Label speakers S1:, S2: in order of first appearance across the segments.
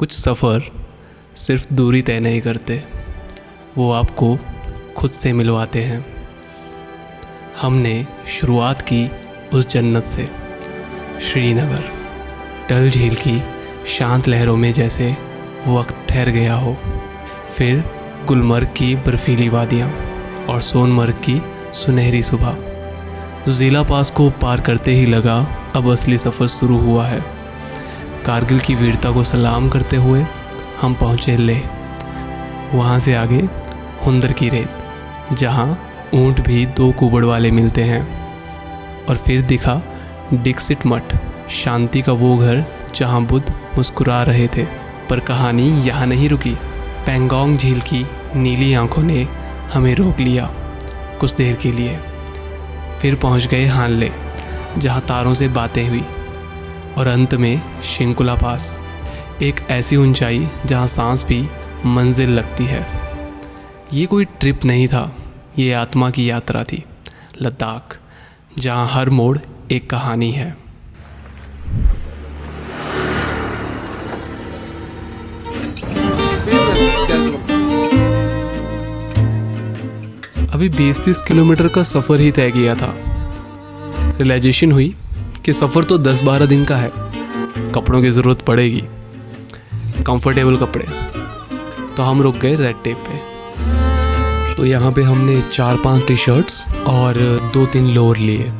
S1: कुछ सफ़र सिर्फ दूरी तय नहीं करते, वो आपको खुद से मिलवाते हैं। हमने शुरुआत की उस जन्नत से, श्रीनगर। डल झील की शांत लहरों में जैसे वक्त ठहर गया हो। फिर गुलमर्ग की बर्फीली वादियाँ और सोनमर्ग की सुनहरी सुबह। ज़ोजिला पास को पार करते ही लगा अब असली सफ़र शुरू हुआ है। कारगिल की वीरता को सलाम करते हुए हम पहुँचे लेह। वहाँ से आगे हुंदर की रेत, जहाँ ऊँट भी 2 कुबड़ वाले मिलते हैं। और फिर दिखा डिक्सिट मठ, शांति का वो घर जहाँ बुद्ध मुस्कुरा रहे थे। पर कहानी यहाँ नहीं रुकी। पैंगोंग झील की नीली आंखों ने हमें रोक लिया कुछ देर के लिए। फिर पहुँच गए हानले, जहाँ तारों से बातें हुई। और अंत में शिंकुला पास, एक ऐसी ऊंचाई जहाँ सांस भी मंजिल लगती है। ये कोई ट्रिप नहीं था, ये आत्मा की यात्रा थी। लद्दाख, जहाँ हर मोड़ एक कहानी है। अभी 20-30 किलोमीटर का सफ़र ही तय किया था। रियलाइजेशन हुई कि सफ़र तो 10-12 दिन का है। कपड़ों की ज़रूरत पड़ेगी, कंफर्टेबल कपड़े। तो हम रुक गए रेड टेप पे। तो यहाँ पे हमने 4-5 टी शर्ट्स और 2-3 लोअर लिए,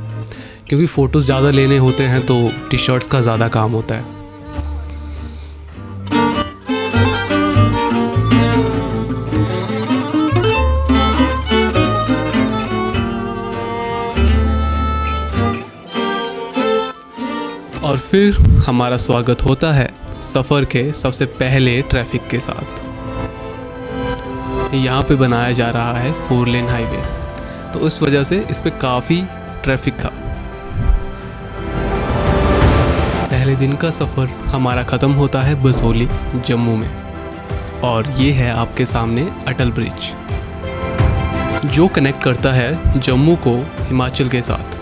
S1: क्योंकि फ़ोटोज़ ज़्यादा लेने होते हैं तो टी शर्ट्स का ज़्यादा काम होता है। और फिर हमारा स्वागत होता है सफ़र के सबसे पहले ट्रैफिक के साथ। यहाँ पे बनाया जा रहा है 4 लेन हाईवे, तो इस वजह से इस पे काफ़ी ट्रैफिक था। पहले दिन का सफ़र हमारा ख़त्म होता है बसोली, जम्मू में। और ये है आपके सामने अटल ब्रिज, जो कनेक्ट करता है जम्मू को हिमाचल के साथ।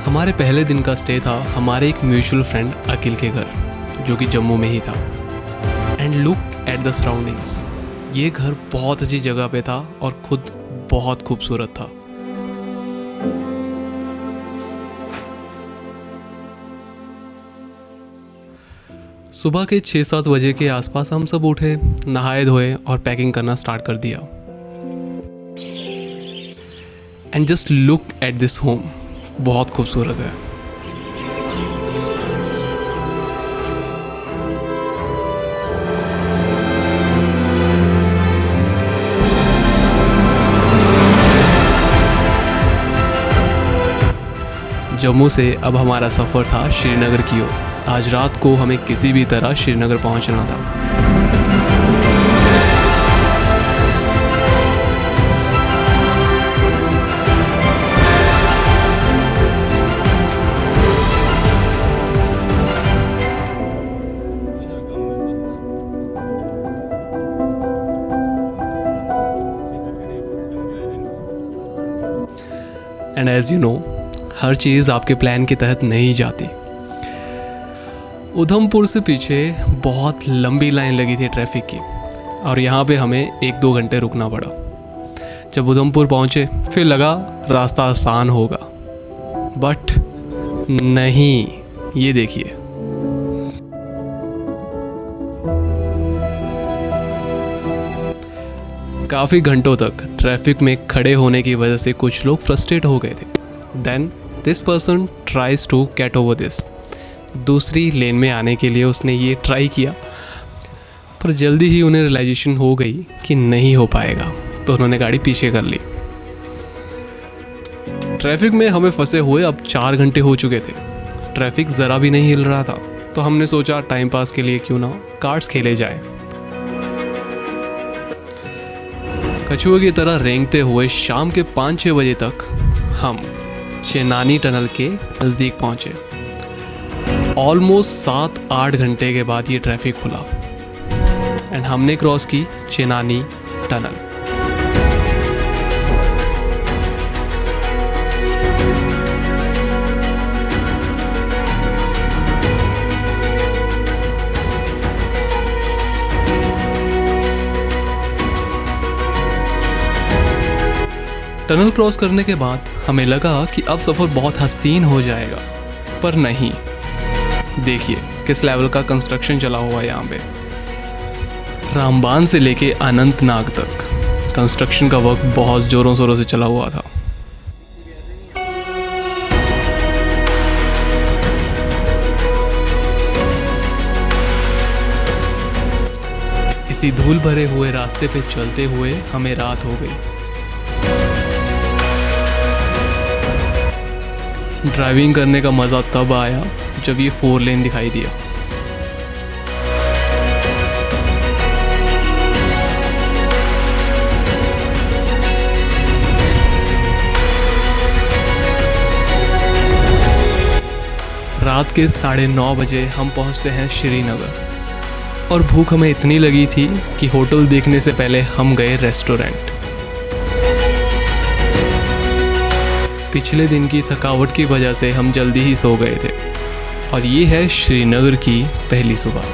S1: हमारे पहले दिन का स्टे था हमारे एक म्यूचुअल फ्रेंड अखिल के घर, जो कि जम्मू में ही था। And look at the surroundings, ये घर बहुत अच्छी जगह पे था और खुद बहुत खूबसूरत था। सुबह के 6-7 बजे के आसपास हम सब उठे, नहाए धोए और पैकिंग करना स्टार्ट कर दिया। And just look at this home, बहुत खूबसूरत है। जम्मू से अब हमारा सफ़र था श्रीनगर की ओर। आज रात को हमें किसी भी तरह श्रीनगर पहुंचना था। एंड एज यू नो, हर चीज़ आपके प्लान के तहत नहीं जाती। उधमपुर से पीछे बहुत लंबी लाइन लगी थी ट्रैफिक की, और यहाँ पे हमें 1-2 घंटे रुकना पड़ा। जब उधमपुर पहुँचे फिर लगा रास्ता आसान होगा, बट नहीं। ये देखिए, काफ़ी घंटों तक ट्रैफिक में खड़े होने की वजह से कुछ लोग फ्रस्ट्रेट हो गए थे। Then this person tries to get over this. दूसरी लेन में आने के लिए उसने ये ट्राई किया, पर जल्दी ही उन्हें रियलाइजेशन हो गई कि नहीं हो पाएगा, तो उन्होंने गाड़ी पीछे कर ली। ट्रैफिक में हमें फंसे हुए अब 4 घंटे हो चुके थे। ट्रैफिक ज़रा भी नहीं हिल रहा था, तो हमने सोचा टाइम पास के लिए क्यों ना कार्ड्स खेले जाए। कछुए की तरह रेंगते हुए शाम के 5-6 बजे तक हम चेनानी टनल के नज़दीक पहुँचे। ऑलमोस्ट 7-8 घंटे के बाद ये ट्रैफिक खुला एंड हमने क्रॉस की चेनानी टनल। टनल क्रॉस करने के बाद हमें लगा कि अब सफ़र बहुत हसीन हो जाएगा, पर नहीं। देखिए किस लेवल का कंस्ट्रक्शन चला हुआ है यहाँ पे। रामबान से लेके अनंतनाग तक कंस्ट्रक्शन का वर्क बहुत ज़ोरों शोरों से चला हुआ था। इसी धूल भरे हुए रास्ते पे चलते हुए हमें रात हो गई। ड्राइविंग करने का मज़ा तब आया जब ये 4 लेन दिखाई दिया। रात के 9:30 बजे हम पहुंचते हैं श्रीनगर, और भूख हमें इतनी लगी थी कि होटल देखने से पहले हम गए रेस्टोरेंट। पिछले दिन की थकावट की वजह से हम जल्दी ही सो गए थे, और ये है श्रीनगर की पहली सुबह।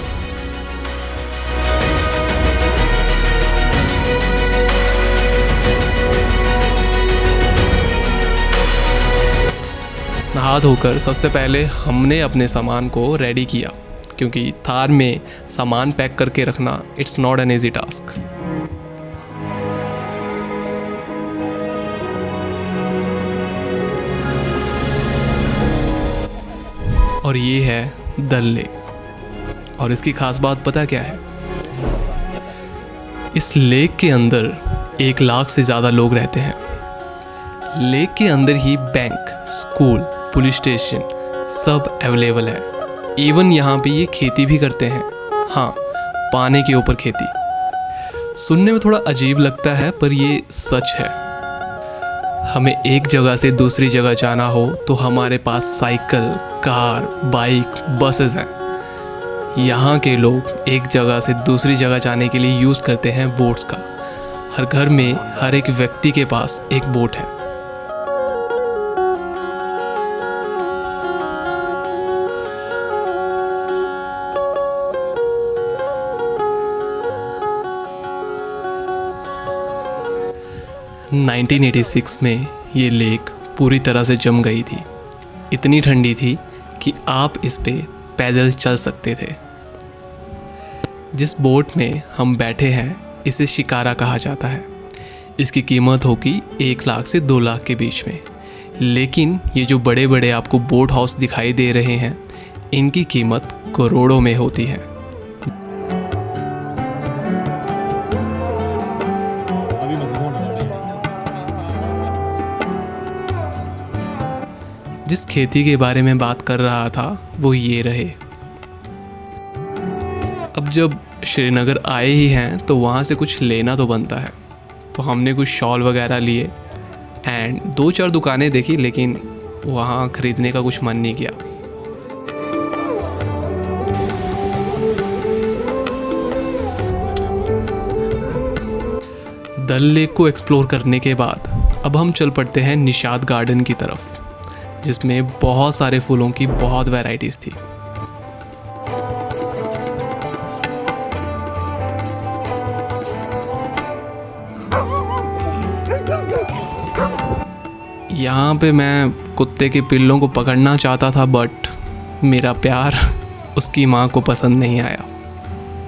S1: नहा धोकर सबसे पहले हमने अपने सामान को रेडी किया, क्योंकि थार में सामान पैक करके रखना it's not an easy task. और ये है डल लेक, और इसकी खास बात पता क्या है? इस लेक के अंदर 1 लाख से ज़्यादा लोग रहते हैं। लेक के अंदर ही बैंक, स्कूल, पुलिस स्टेशन सब अवेलेबल है। इवन यहाँ पे ये खेती भी करते हैं। हाँ, पानी के ऊपर खेती। सुनने में थोड़ा अजीब लगता है, पर ये सच है। हमें एक जगह से दूसरी जगह जाना हो तो हमारे पास साइकिल, कार, बाइक, बसेस हैं। यहाँ के लोग एक जगह से दूसरी जगह जाने के लिए यूज़ करते हैं बोट्स का। हर घर में हर एक व्यक्ति के पास एक बोट है। नाइनटीन 1986 में ये लेक पूरी तरह से जम गई थी। इतनी ठंडी थी कि आप इस पे पैदल चल सकते थे। जिस बोट में हम बैठे हैं इसे शिकारा कहा जाता है। इसकी कीमत होगी 1 लाख से 2 लाख के बीच में। लेकिन ये जो बड़े बड़े आपको बोट हाउस दिखाई दे रहे हैं, इनकी कीमत करोड़ों में होती है। जिस खेती के बारे में बात कर रहा था वो ये रहे। अब जब श्रीनगर आए ही हैं तो वहाँ से कुछ लेना तो बनता है, तो हमने कुछ शॉल वगैरह लिए एंड 2-4 दुकानें देखी, लेकिन वहाँ ख़रीदने का कुछ मन नहीं किया। डल लेक को एक्सप्लोर करने के बाद अब हम चल पड़ते हैं निषाद गार्डन की तरफ, जिसमें बहुत सारे फूलों की बहुत वैरायटीज़ थी। यहाँ पे मैं कुत्ते के पिल्लों को पकड़ना चाहता था, बट मेरा प्यार उसकी माँ को पसंद नहीं आया।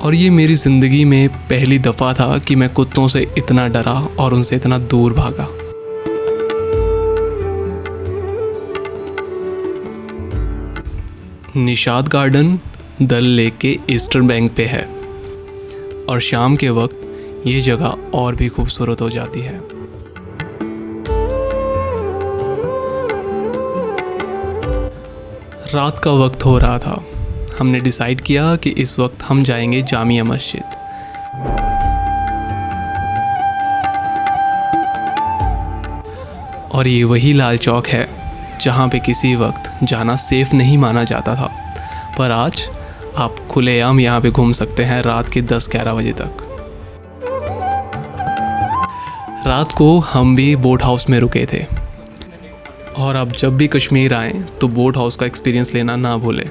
S1: और ये मेरी ज़िंदगी में पहली दफ़ा था कि मैं कुत्तों से इतना डरा और उनसे इतना दूर भागा। निषाद गार्डन डल लेक के ईस्टर्न बैंक पे है, और शाम के वक्त ये जगह और भी खूबसूरत हो जाती है। रात का वक्त हो रहा था। हमने डिसाइड किया कि इस वक्त हम जाएंगे जामिया मस्जिद। और ये वही लाल चौक है जहाँ पे किसी वक्त जाना सेफ नहीं माना जाता था, पर आज आप खुलेआम यहाँ पे घूम सकते हैं रात के 10-11 बजे तक। रात को हम भी बोट हाउस में रुके थे, और अब जब भी कश्मीर आएँ तो बोट हाउस का एक्सपीरियंस लेना ना भूलें।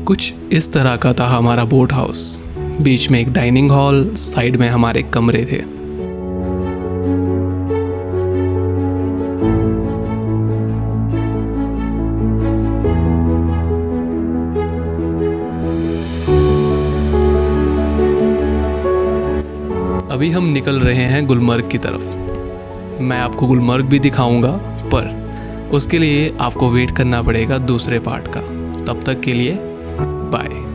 S1: कुछ इस तरह का था हमारा बोट हाउस। बीच में एक डाइनिंग हॉल, साइड में हमारे कमरे थे। अभी हम निकल रहे हैं गुलमर्ग की तरफ। मैं आपको गुलमर्ग भी दिखाऊंगा, पर उसके लिए आपको वेट करना पड़ेगा दूसरे पार्ट का। तब तक के लिए बाय।